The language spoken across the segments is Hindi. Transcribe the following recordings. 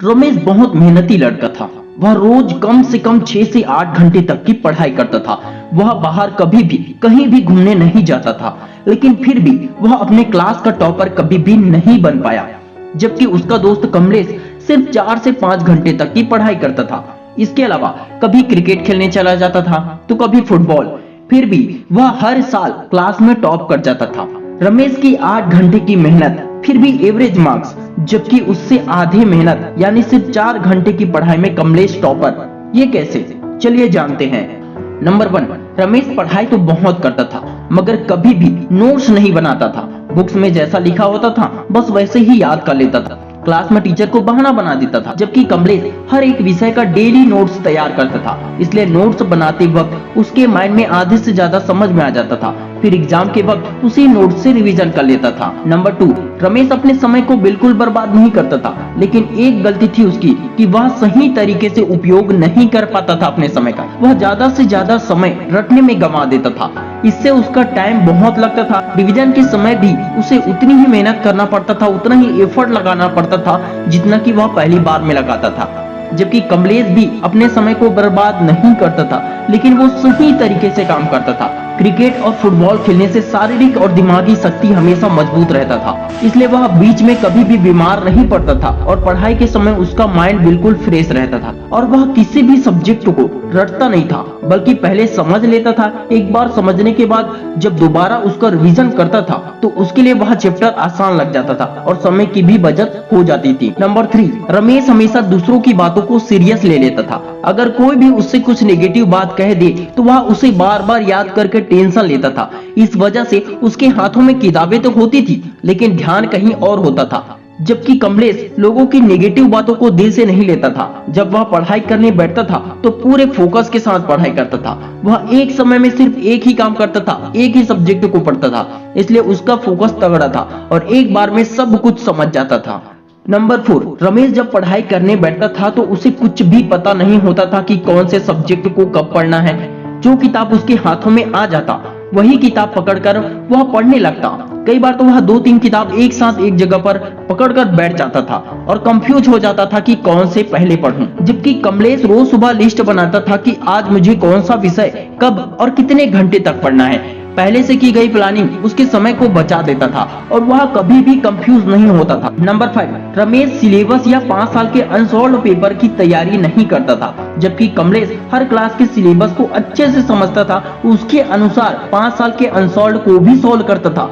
रमेश बहुत मेहनती लड़का था। वह रोज कम से कम 6 से 8 घंटे तक की पढ़ाई करता था। वह बाहर कभी भी कहीं भी घूमने नहीं जाता था, लेकिन फिर भी वह अपने क्लास का टॉपर कभी भी नहीं बन पाया। जबकि उसका दोस्त कमलेश सिर्फ 4 से 5 घंटे तक की पढ़ाई करता था। इसके अलावा कभी क्रिकेट खेलने चला जाता था तो कभी फुटबॉल। फिर भी वह हर साल क्लास में टॉप कर जाता था। रमेश की 8 घंटे की मेहनत, फिर भी एवरेज मार्क्स, जबकि उससे आधे मेहनत यानी सिर्फ 4 घंटे की पढ़ाई में कमलेश टॉपर। ये कैसे? चलिए जानते हैं। नंबर 1, रमेश पढ़ाई तो बहुत करता था, मगर कभी भी नोट्स नहीं बनाता था। बुक्स में जैसा लिखा होता था बस वैसे ही याद कर लेता था। क्लास में टीचर को बहाना बना देता था। जबकि कमलेश हर एक विषय का डेली नोट्स तैयार करता था, इसलिए नोट्स बनाते वक्त उसके माइंड में आधे से ज्यादा समझ में आ जाता था। फिर एग्जाम के वक्त उसी नोट से रिवीजन कर लेता था। नंबर 2, रमेश अपने समय को बिल्कुल बर्बाद नहीं करता था, लेकिन एक गलती थी उसकी कि वह सही तरीके से उपयोग नहीं कर पाता था अपने समय का। वह ज्यादा से ज्यादा समय रटने में गंवा देता था। इससे उसका टाइम बहुत लगता था। रिवीजन के समय भी उसे उतनी ही मेहनत करना पड़ता था, उतना ही एफर्ट लगाना पड़ता था जितना कि वह पहली बार में लगाता था। जबकि कमलेश भी अपने समय को बर्बाद नहीं करता था, लेकिन वो सही तरीके से काम करता था। क्रिकेट और फुटबॉल खेलने से शारीरिक और दिमागी शक्ति हमेशा मजबूत रहता था, इसलिए वह बीच में कभी भी बीमार नहीं पड़ता था और पढ़ाई के समय उसका माइंड बिल्कुल फ्रेश रहता था। और वह किसी भी सब्जेक्ट को रटता नहीं था, बल्कि पहले समझ लेता था। एक बार समझने के बाद जब दोबारा उसका रिवीजन करता था तो उसके लिए वह चैप्टर आसान लग जाता था और समय की भी बचत हो जाती थी। नंबर 3, रमेश हमेशा दूसरों की बातों को सीरियस ले लेता था। अगर कोई भी उससे कुछ नेगेटिव बात कह दे तो वह उसे बार बार याद करके टेंशन लेता था। इस वजह से उसके हाथों में किताबें तो होती थी, लेकिन ध्यान कहीं और होता था। जबकि कमलेश लोगों की नेगेटिव बातों को दिल से नहीं लेता था। जब वह पढ़ाई करने बैठता था तो पूरे फोकस के साथ पढ़ाई करता था। वह एक समय में सिर्फ एक ही काम करता था, एक ही सब्जेक्ट को पढ़ता था, इसलिए उसका फोकस तगड़ा था और एक बार में सब कुछ समझ जाता था। नंबर 4, रमेश जब पढ़ाई करने बैठता था तो उसे कुछ भी पता नहीं होता था कि कौन से सब्जेक्ट को कब पढ़ना है। जो किताब उसके हाथों में आ जाता वही किताब पकड़कर वह पढ़ने लगता। कई बार तो वह 2-3 किताब एक साथ एक जगह पर पकड़कर बैठ जाता था और कंफ्यूज हो जाता था कि कौन से पहले पढूं। जबकि कमलेश रोज सुबह लिस्ट बनाता था कि आज मुझे कौन सा विषय कब और कितने घंटे तक पढ़ना है। पहले से की गई प्लानिंग उसके समय को बचा देता था और वह कभी भी कंफ्यूज नहीं होता था। नंबर 5, रमेश सिलेबस या 5 साल के अनसॉल्व पेपर की तैयारी नहीं करता था, जबकि कमलेश हर क्लास के सिलेबस को अच्छे से समझता था। उसके अनुसार 5 साल के अनसॉल्व को भी सॉल्व करता था,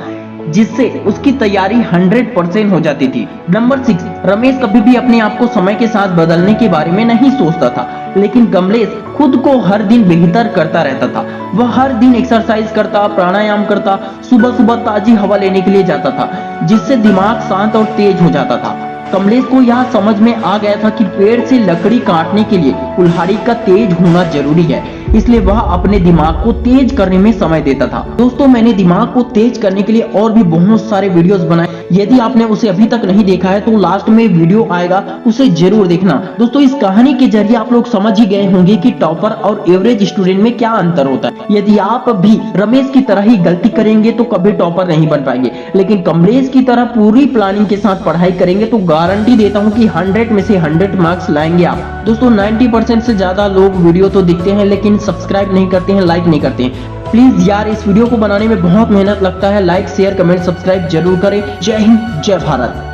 जिससे उसकी तैयारी 100% हो जाती थी। नंबर 6, रमेश कभी भी अपने आप को समय के साथ बदलने के बारे में नहीं सोचता था, लेकिन कमलेश खुद को हर दिन बेहतर करता रहता था। वह हर दिन एक्सरसाइज करता, प्राणायाम करता, सुबह सुबह ताजी हवा लेने के लिए जाता था, जिससे दिमाग शांत और तेज हो जाता था। कमलेश को यह समझ में आ गया था कि पेड़ से लकड़ी काटने के लिए कुल्हाड़ी का तेज होना जरूरी है, इसलिए वह अपने दिमाग को तेज करने में समय देता था। दोस्तों, मैंने दिमाग को तेज करने के लिए और भी बहुत सारे वीडियोस बनाए। यदि आपने उसे अभी तक नहीं देखा है तो लास्ट में वीडियो आएगा, उसे जरूर देखना। दोस्तों, इस कहानी के जरिए आप लोग समझ ही गए होंगे कि टॉपर और एवरेज स्टूडेंट में क्या अंतर होता है। यदि आप भी रमेश की तरह ही गलती करेंगे तो कभी टॉपर नहीं बन पाएंगे, लेकिन कमलेश की तरह पूरी प्लानिंग के साथ पढ़ाई करेंगे तो गारंटी देता हूं कि 100 में से 100 मार्क्स लाएंगे आप। दोस्तों, 90% से ज्यादा लोग वीडियो तो देखते हैं लेकिन सब्सक्राइब नहीं करते हैं, लाइक नहीं करते हैं। प्लीज यार, इस वीडियो को बनाने में बहुत मेहनत लगता है। लाइक, शेयर, कमेंट, सब्सक्राइब जरूर करें। जय हिंद, जय भारत।